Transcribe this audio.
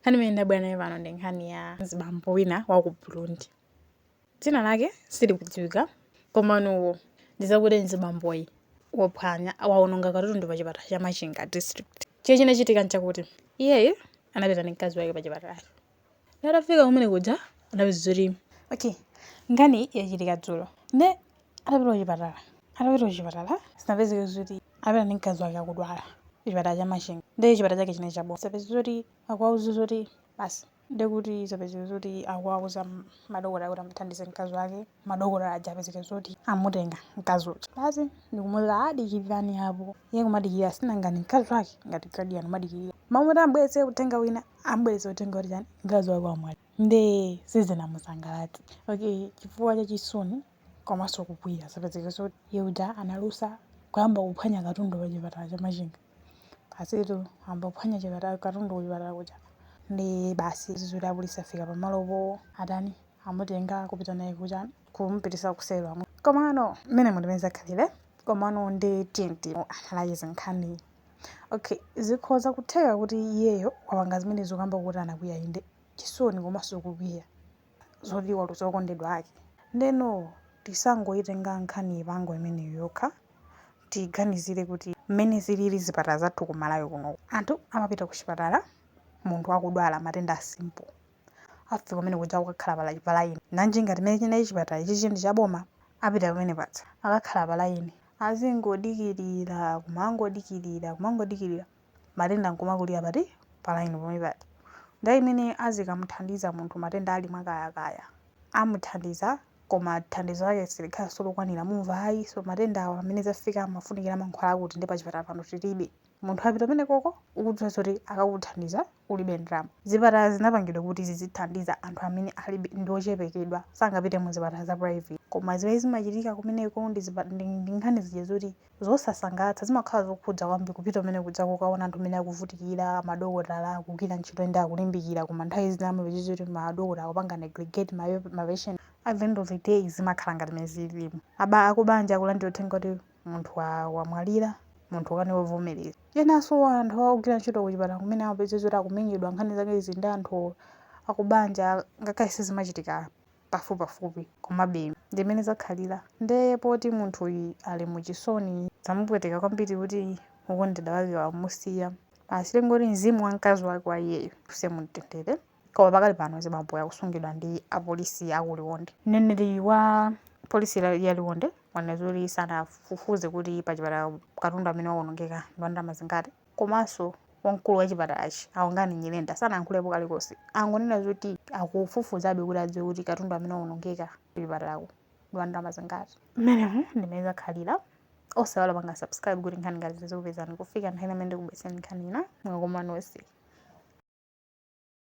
Nkhani imene ndabwera nayo pano ndi nkhani ya mzibambo wina wa ku Burundi. Dzina lake silikudziwika, komano ndizakuti mzibamboyi waphwanya waononga katundu pa chipatala cha Machinga district. Chiye chinachitika nchakuti iyeyo anapita ndi mkazi wake pa chipatala. Atafika kumene kuja anapeza zoti nkhani yachitika dzulo. Nde atapita kuchipatala sinapezeke zoti apita ndi mkazi wake akudwala kuchipatala cha Machinga. Nde chipatala chake chine chaboma. Sapeza zoti akuwauza zoti basi ndekuti sapezeke zoti akuwauza madokotala kuti amuthandize mkazi wake. Madokotala aja apezeke zoti amutenga mkazi uja. Basi ndikumuwuza adikirirani apo. Iye kumadikirira sinangani mkazi wake ngati guardian umadikirira. Mamoti ambweretse uthenga wina ambweretse uthenga kuti chani mkazi wake wamwalira. Nde sizinamusangalatse. Chifukwa cha chisoni komanso kukwiya sapezeka zoti iye uja analusa kuyamba kuphwanya katundu pa chipatala cha Machinga. Basitu amba kuphwanya katundu kuchipatala kuja. Ndi basi zizoti apolisi afika pamalopo atani amutenga kupita naye kuchani kumupitisa kuselo. Komano mmene mundimene khalire komano ndi TNT analayiza nkhani. Zikhoza kutheka kuti iyeyo wapanga zimene zokamba kuti anakwiya inde chisoni komanso kukwiya zoti waluza okondedwa ake. Ndeno tisangoyitenga nkhani pango imeneyo yokha tiganizire kuti mmene zilili zipatala zathu kumalawi kuno. Anthu amapita kuchipatala munthu akudwala matenda a simple. Afika kumene kuja kukakhala pa layini. Nanji ngati mmene chinayi chipatala ichi ndi chaboma apita kumene paja akakhala pa layini. Azingodikirira kumangodikirira matenda nkumakulira pati pa layini pomwe paja. Ndayi imene azikamuthandiza munthu matenda ali mwakayakaya amuthandiza koma thandizo lake silikhala lokwanira mumva ayi so matenda awa amene zafika amafunikira mankhwala akuti ndi pa chipatala pano tilibe. Munthu apita kumene koko ukudziwa zoti akakuthandiza ulibe ndalama. Zipatala zinapangidwa kuti zizithandiza anthu amene alibe ndi ochepekedwa sangapite mu zipatala za private. Koma zimene zimachitika kumeneko ndi nkhani zija zoti zosasangalatsa zimakhala zokhudza kwambiri kupita kumene kuja kukaona anthu amene akuvutikira madokotala kugwira ntchito ende akulimbikira koma nthawi zina amapeza zoti madokotala akupanga negligate ma patient. At the end of the day zimakhala ngati mmene zilimo. Akubanja akulandira uthenga kuti munthu wamwalira munthu ukane wovomereza. Yenanso anthu akugwira ntchito kuchipatala kumene amapeza zoti akumenyedwa nkhani zake izi ndi anthu akubanja ngakhale sizimachitika pafupi komabe ndi mmene zakhalira. Nde poti munthu uyu ali muchisoni zamupweteka kwambiri kuti okondedwa wake wamusiya. Basi ngoti mzimu wa mkazi wake wa iyeyo usemumtendere. Koma pakali pano mzibambo akusungidwa ndi apolisi aku Liwonde. Mneneri wa polisi ya Liwonde wanena zoti sanafufuze kuti pa chipatala katundu amene waonongeka ndi ndalama zingati. Komanso wamkulu wa chipatalachi Aungani Nyirenda sanayankhulepo kalikonse. Angonena zoti akufufuzabe kuti adziwe kuti katundu amene waonongeka pa chipatalaku ndi ndalama zingati. Mmenemu ndi mmene zakhalira. Osawala panga subscribe kuti nkhani ngati zizikupezani kufika nthawi imene ndikubwetseni nkhani ina mwakomano nonse.